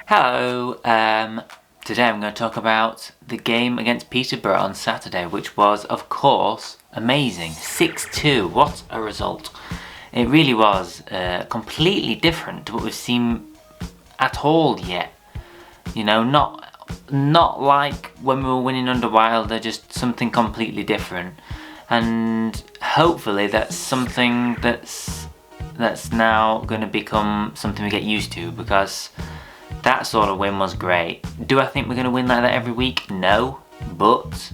Hello, today I'm going to talk about the game against Peterborough on Saturday, which was, of course, amazing. 6-2, what a result. It really was completely different to what we've seen at all yet. You know, not like when we were winning under Wilder, just something completely different. And hopefully that's something that's now going to become something we get used to, because that sort of win was great. Do I think we're going to win like that every week? No, but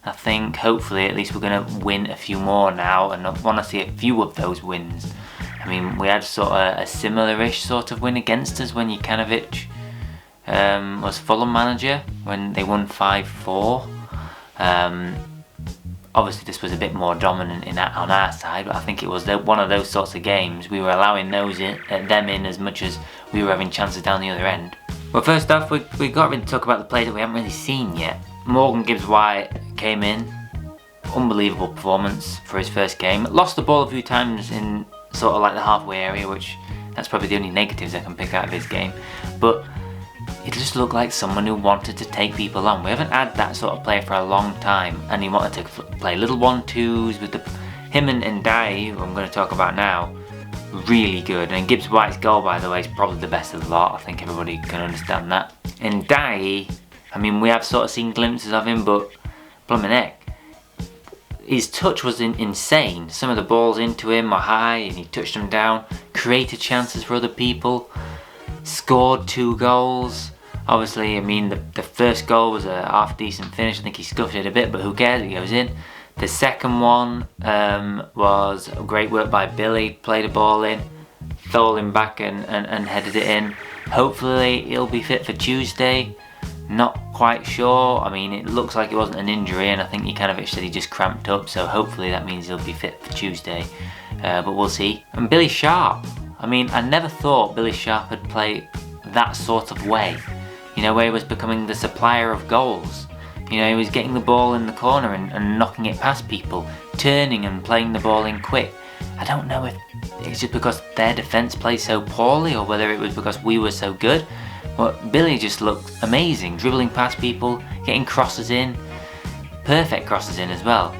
I think hopefully at least we're going to win a few more now, and I want to see a few of those wins. I mean, we had sort of a similar-ish sort of win against us when Jukanovic was Fulham manager, when they won 5-4. Obviously this was a bit more dominant on our side, but I think it was one of those sorts of games. We were allowing them in as much as we were having chances down the other end. Well, first off, we got to talk about the players that we haven't really seen yet. Morgan Gibbs-White came in, unbelievable performance for his first game. Lost the ball a few times in sort of like the halfway area, which that's probably the only negatives I can pick out of his game. But he just looked like someone who wanted to take people on. We haven't had that sort of player for a long time, and he wanted to play little 1-2s with him and Dai, who I'm going to talk about now. Really good. And GibbsWhite's goal, by the way, is probably the best of the lot. I think everybody can understand that. And Dai, I mean, we have sort of seen glimpses of him, but blimmin' heck, his touch was insane. Some of the balls into him were high, and he touched them down, created chances for other people, scored 2 goals. Obviously, I mean, the first goal was a half-decent finish. I think he scuffed it a bit, but who cares, it goes in. The second one was great work by Billy, played a ball in, stole him back and headed it in. Hopefully he'll be fit for Tuesday. Not quite sure. I mean, it looks like it wasn't an injury, and I think Jukanovic said he just cramped up, so hopefully that means he'll be fit for Tuesday. But we'll see. And Billy Sharp. I mean, I never thought Billy Sharp would play that sort of way. You know, where he was becoming the supplier of goals. You know, he was getting the ball in the corner and knocking it past people, turning and playing the ball in quick. I don't know if it's just because their defence played so poorly, or whether it was because we were so good. But Billy just looked amazing, dribbling past people, getting crosses in, perfect crosses in as well.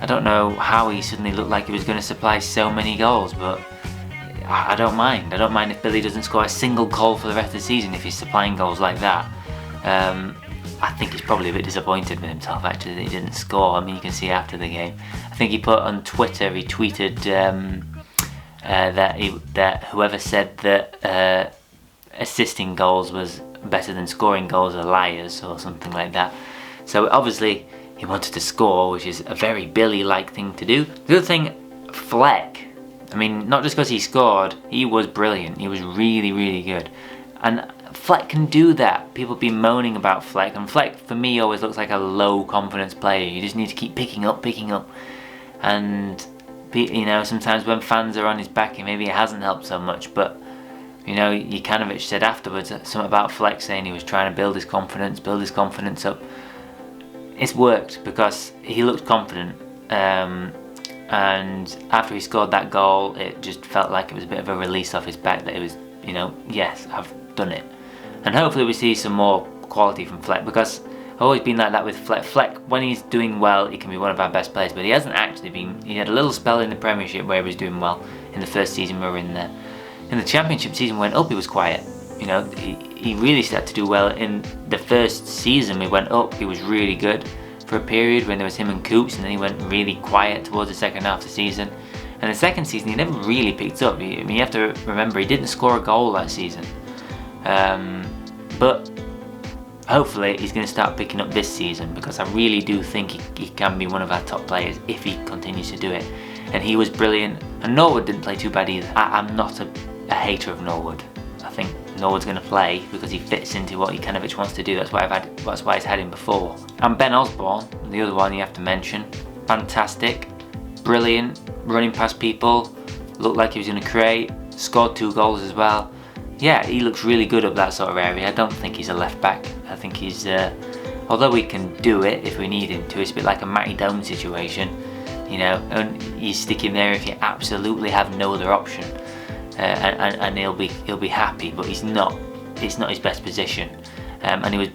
I don't know how he suddenly looked like he was going to supply so many goals, but I don't mind. I don't mind if Billy doesn't score a single goal for the rest of the season if he's supplying goals like that. I think he's probably a bit disappointed with himself actually that he didn't score. I mean, you can see after the game. I think he put on Twitter, he tweeted that whoever said that assisting goals was better than scoring goals are liars, or something like that. So obviously he wanted to score, which is a very Billy-like thing to do. The other thing, Fletch. I mean, not just because he scored, he was brilliant. He was really, really good. And Fletch can do that. People have been moaning about Fletch, and Fletch for me always looks like a low confidence player. You just need to keep picking up. And you know, sometimes when fans are on his back, maybe it hasn't helped so much. But you know, Jukanovic said afterwards something about Fletch, saying he was trying to build his confidence up. It's worked because he looked confident. And after he scored that goal, it just felt like it was a bit of a release off his back, that it was, you know, yes, I've done it. And hopefully we see some more quality from Fletch, because I've always been like that with Fletch. Fletch, when he's doing well, he can be one of our best players, but he hasn't actually been. He had a little spell in the Premiership where he was doing well. In the first season we were in there. In the Championship season went up, he was quiet. You know, he really started to do well. In the first season we went up, he was really good for a period when there was him and Coops, and then he went really quiet towards the second half of the season. And the second season he never really picked up. I mean, you have to remember he didn't score a goal that season. But hopefully he's going to start picking up this season, because I really do think he can be one of our top players if he continues to do it. And he was brilliant. And Norwood didn't play too bad either. I'm not a hater of Norwood. I think Norwood's going to play because he fits into what Jukanovic wants to do. That's why he's had him before. And Ben Osborne, the other one you have to mention, fantastic, brilliant, running past people, looked like he was going to create, scored 2 goals as well. Yeah, he looks really good up that sort of area. I don't think he's a left back. I think he's, although we can do it if we need him to, it's a bit like a Matty Doan situation, you know, and you stick him there if you absolutely have no other option. And he'll be happy, but he's not it's not his best position, and he was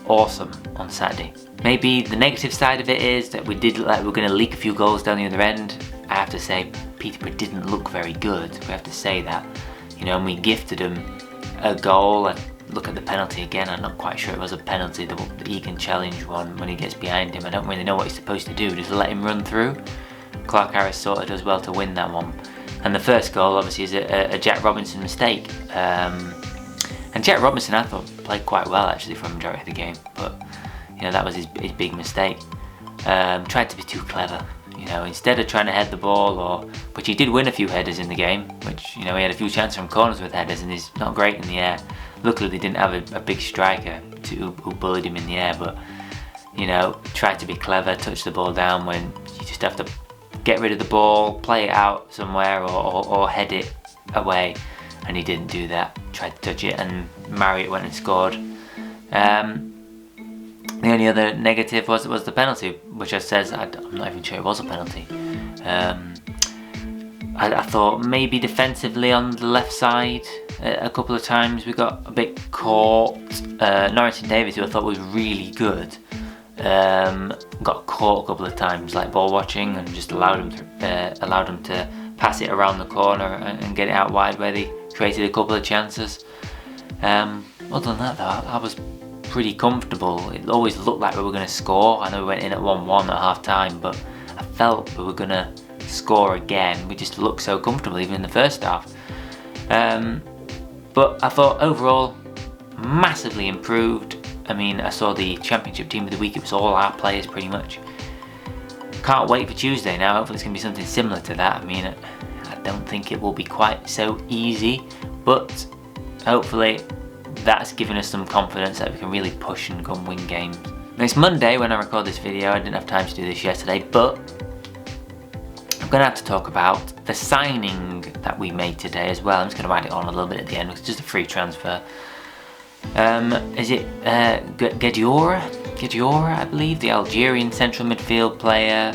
awesome on Saturday. Maybe the negative side of it is that we did look like we were going to leak a few goals down the other end. I have to say, Peterborough didn't look very good, we have to say that. You know, and we gifted him a goal. And look at the penalty again, I'm not quite sure it was a penalty, the Egan challenge one, when he gets behind him. I don't really know what he's supposed to do, just let him run through. Clark Harris sort of does well to win that one. And the first goal obviously is a Jack Robinson mistake. And Jack Robinson, I thought, played quite well actually for the majority of the game, but you know, that was his big mistake. Tried to be too clever, you know, instead of trying to head the ball, which he did win a few headers in the game, which, you know, he had a few chances from corners with headers, and he's not great in the air. Luckily they didn't have a big striker who bullied him in the air, but you know, tried to be clever, touch the ball down when you just have to get rid of the ball, play it out somewhere, or head it away. And he didn't do that. Tried to touch it, and Marriott went and scored. The only other negative was the penalty, which I says I'm not even sure it was a penalty. I thought maybe defensively on the left side a couple of times we got a bit caught. Norrington Davies, who I thought was really good, got caught a couple of times, like ball watching, and just allowed him to pass it around the corner and get it out wide, where they created a couple of chances. Other than that though, I was pretty comfortable. It always looked like we were going to score. I know we went in at 1-1 at half time, but I felt we were going to score again. We just looked so comfortable even in the first half. But I thought overall massively improved. I mean, I saw the championship team of the week, it was all our players pretty much. Can't wait for Tuesday now. Hopefully it's going to be something similar to that. I mean, I don't think it will be quite so easy, but hopefully that's given us some confidence that we can really push and go and win games. It's Monday when I record this video. I didn't have time to do this yesterday, but I'm going to have to talk about the signing that we made today as well. I'm just going to add it on a little bit at the end. It's just a free transfer. Is it Guedioura, I believe, the Algerian central midfield player,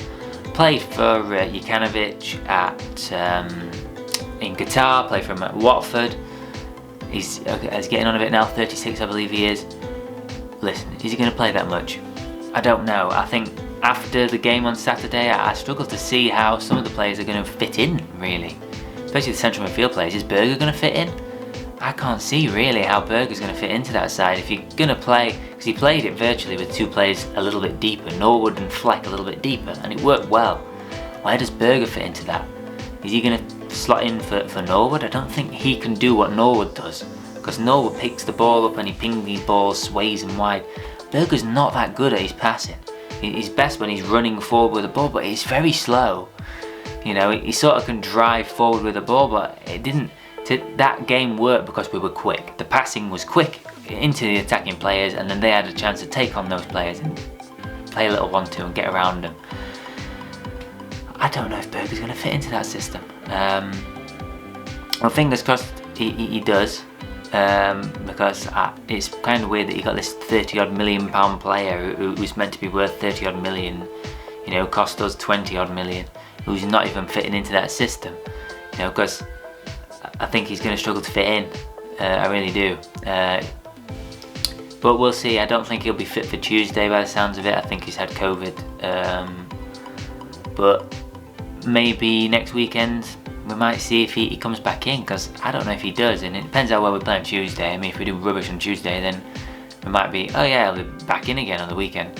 played for Jukanovic in Qatar, played for him at Watford. He's getting on a bit now, 36 I believe he is. Listen, is he going to play that much? I don't know. I think after the game on Saturday, I struggled to see how some of the players are going to fit in, really. Especially the central midfield players. Is Berger going to fit in? I can't see really how Berger's going to fit into that side. If you're going to play, because he played it virtually with two players a little bit deeper, Norwood and Fleck a little bit deeper, and it worked well. Where does Berger fit into that? Is he going to slot in for Norwood? I don't think he can do what Norwood does, because Norwood picks the ball up and he pings these balls, sways them wide. Berger's not that good at his passing. He's best when he's running forward with the ball, but he's very slow. You know, he sort of can drive forward with the ball, but it didn't. That game worked because we were quick. The passing was quick into the attacking players, and then they had a chance to take on those players and play a little 1-2 and get around them. I don't know if Berger's going to fit into that system. Well, fingers crossed he does, because it's kind of weird that you got this 30-odd million pound player who was meant to be worth 30-odd million, you know, cost us 20-odd million, who's not even fitting into that system, you know, because I think he's going to struggle to fit in. I really do. But we'll see. I don't think he'll be fit for Tuesday by the sounds of it. I think he's had COVID. But maybe next weekend we might see if he comes back in, because I don't know if he does, and it depends how well we play on Tuesday. I mean, if we do rubbish on Tuesday, then we might be, oh yeah, he'll be back in again on the weekend.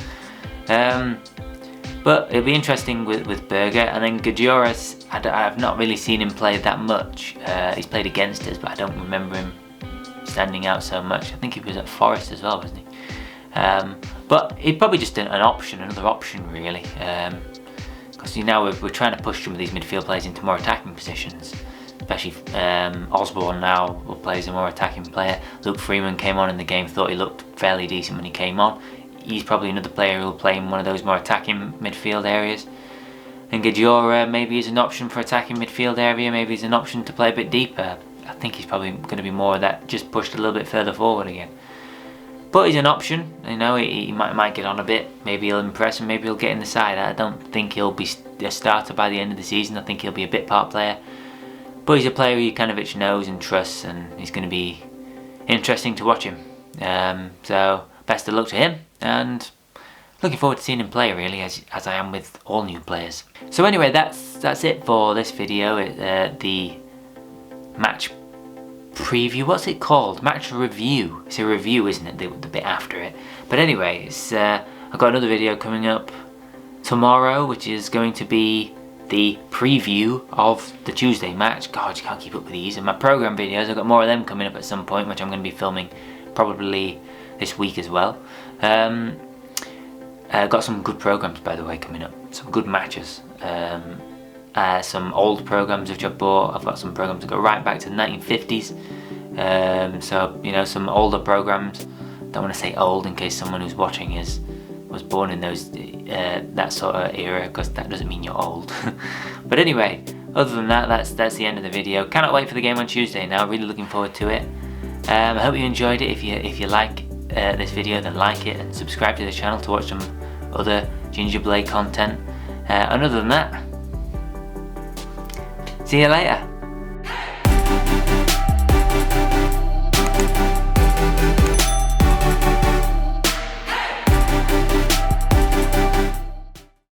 But it'll be interesting with Berger. And then Guedioura, I've not really seen him play that much. He's played against us, but I don't remember him standing out so much. I think he was at Forest as well, wasn't he? But he'd probably just another option really. Because now we're trying to push some of these midfield players into more attacking positions. Especially Osborne now will play as a more attacking player. Luke Freeman came on in the game, thought he looked fairly decent when he came on. He's probably another player who will play in one of those more attacking midfield areas. And Guedioura maybe is an option for attacking midfield area, maybe he's an option to play a bit deeper. I think he's probably going to be more of that, just pushed a little bit further forward again. But he's an option, you know, he might get on a bit, maybe he'll impress and maybe he'll get in the side. I don't think he'll be a starter by the end of the season. I think he'll be a bit part player. But he's a player who Jukanovic knows and trusts, and he's going to be interesting to watch him. So best of luck to him, and looking forward to seeing him play, really, as I am with all new players. So anyway, that's it for this video. The match preview, what's it called? Match review. It's a review, isn't it? The bit after it. But anyway, I've got another video coming up tomorrow, which is going to be the preview of the Tuesday match. God, you can't keep up with these. And my program videos, I've got more of them coming up at some point, which I'm going to be filming probably this week as well. Got some good programs, by the way, coming up. Some good matches. Some old programs which I've bought. I've got some programs that go right back to the 1950s. So, you know, some older programs. Don't want to say old in case someone who's watching was born in those that sort of era, because that doesn't mean you're old. But anyway, other than that, that's the end of the video. Cannot wait for the game on Tuesday now. Really looking forward to it. I hope you enjoyed it. If you like this video, then like it and subscribe to the channel to watch some other Ginger Blade content. And other than that, see you later.